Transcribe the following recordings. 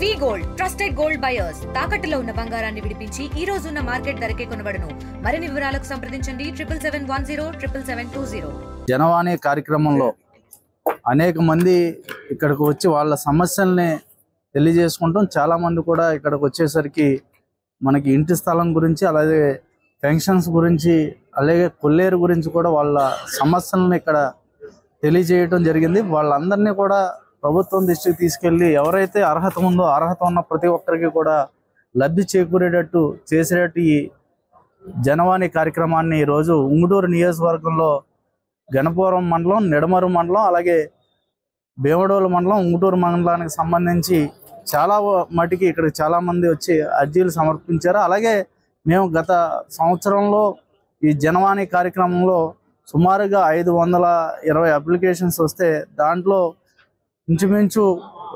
వి gold trusted gold buyers తాకట్టులో ఉన్న బంగారాన్ని విడిపించి ఈ రోజు ఉన్న మార్కెట్ ధరకే కొనబడును. మరిన్ని వివరాలకు సంప్రదించండి 77107720. జనవాణి కార్యక్రమంలో అనేక మంది ఇక్కడికి వచ్చి వాళ్ళ సమస్యల్ని తెలియజేసుకుంటాం. చాలా మంది కూడా ఇక్కడికి వచ్చేసరికి మనకి ఇంటి స్థలం గురించి, అలాగే పెన్షన్స్ గురించి, అలాగే కొల్లేరు గురించి కూడా వాళ్ళ సమస్యలను ఇక్కడ తెలియజేయడం జరిగింది. వాళ్ళందరినీ కూడా ప్రభుత్వం దృష్టికి తీసుకెళ్లి ఎవరైతే అర్హత ఉందో అర్హత ఉన్న ప్రతి ఒక్కరికి కూడా లబ్ధి చేకూరేటట్టు చేసేటట్టు ఈ జనవాణి కార్యక్రమాన్ని ఈరోజు ఉంగుటూరు నియోజకవర్గంలో గణపురం మండలం, నిడమరు మండలం, అలాగే భీమడోలు మండలం, ఉంగుటూరు మండలానికి సంబంధించి చాలా మటుకి ఇక్కడికి చాలామంది వచ్చి అర్జీలు సమర్పించారు. అలాగే మేము గత సంవత్సరంలో ఈ జనవాణి కార్యక్రమంలో సుమారుగా 520 అప్లికేషన్స్ వస్తే దాంట్లో ఇంచుమించు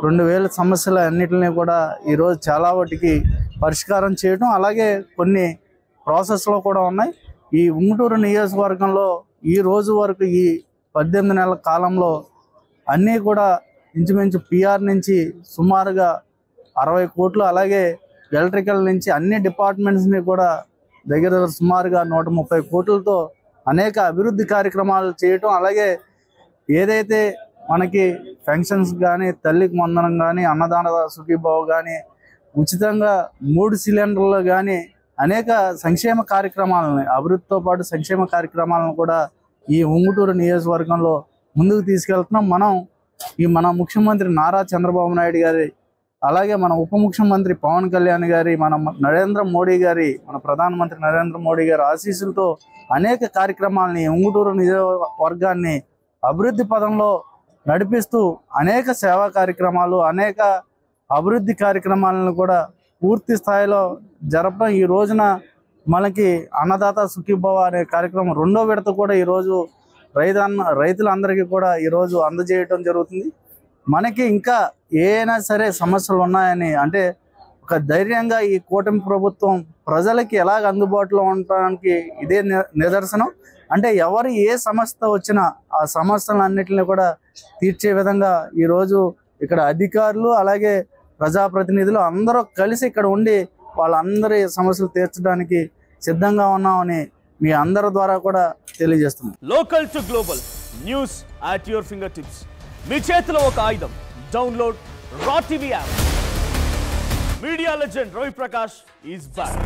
2000 సమస్యల అన్నిటిని కూడా ఈరోజు చాలా వాటికి పరిష్కారం చేయడం, అలాగే కొన్ని ప్రాసెస్లో కూడా ఉన్నాయి. ఈ ఉంగుటూరు నియోజకవర్గంలో ఈ రోజు వరకు ఈ 18 నెలల కాలంలో అన్నీ కూడా ఇంచుమించు పిఆర్ నుంచి సుమారుగా 60 కోట్లు, అలాగే ఎలక్ట్రికల్ నుంచి అన్ని డిపార్ట్మెంట్స్ని కూడా దగ్గర సుమారుగా 130 కోట్లతో అనేక అభివృద్ధి కార్యక్రమాలు చేయటం, అలాగే ఏదైతే మనకి పెన్షన్స్ కానీ, తల్లికి వందనం కానీ, అన్నదాన సుఖీభావ కానీ, ఉచితంగా 3 సిలిండర్లు కానీ అనేక సంక్షేమ కార్యక్రమాలని, అభివృద్ధితో పాటు సంక్షేమ కార్యక్రమాలను కూడా ఈ ఉంగుటూరు నియోజకవర్గంలో ముందుకు తీసుకెళ్తున్నాం. మన ముఖ్యమంత్రి నారా చంద్రబాబు నాయుడు గారి, అలాగే మన ఉప ముఖ్యమంత్రి పవన్ కళ్యాణ్ గారి, మన నరేంద్ర మోడీ గారి, మన ప్రధానమంత్రి నరేంద్ర మోడీ గారి ఆశీస్సులతో అనేక కార్యక్రమాలని ఉంగుటూరు నియోజకవర్గాన్ని అభివృద్ధి పదంలో నడిపిస్తూ అనేక సేవా కార్యక్రమాలు, అనేక అభివృద్ధి కార్యక్రమాలను కూడా పూర్తి స్థాయిలో జరపడం. ఈ రోజున మనకి అన్నదాత సుఖీభవ అనే కార్యక్రమం 2వ విడత కూడా ఈరోజు రైతులందరికీ కూడా ఈరోజు అందజేయటం జరుగుతుంది. మనకి ఇంకా ఏమైనా సరే సమస్యలు ఉన్నాయని అంటే ఒక ధైర్యంగా ఈ కూటమి ప్రభుత్వం ప్రజలకి ఎలాగ అందుబాటులో ఉండడానికి ఇదే నిదర్శనం. అంటే ఎవరు ఏ సమస్య వచ్చినా ఆ సమస్యలన్నింటినీ కూడా తీర్చే విధంగా ఈరోజు ఇక్కడ అధికారులు, అలాగే ప్రజాప్రతినిధులు అందరూ కలిసి ఇక్కడ ఉండి వాళ్ళందరి సమస్యలు తీర్చడానికి సిద్ధంగా ఉన్నామని మీ అందరి ద్వారా కూడా తెలియజేస్తున్నాం. Local to global news at your finger tips. మీ చేతిలో ఒక ఆయుధం. Download R TV app. Media legend Ravi Prakash is back.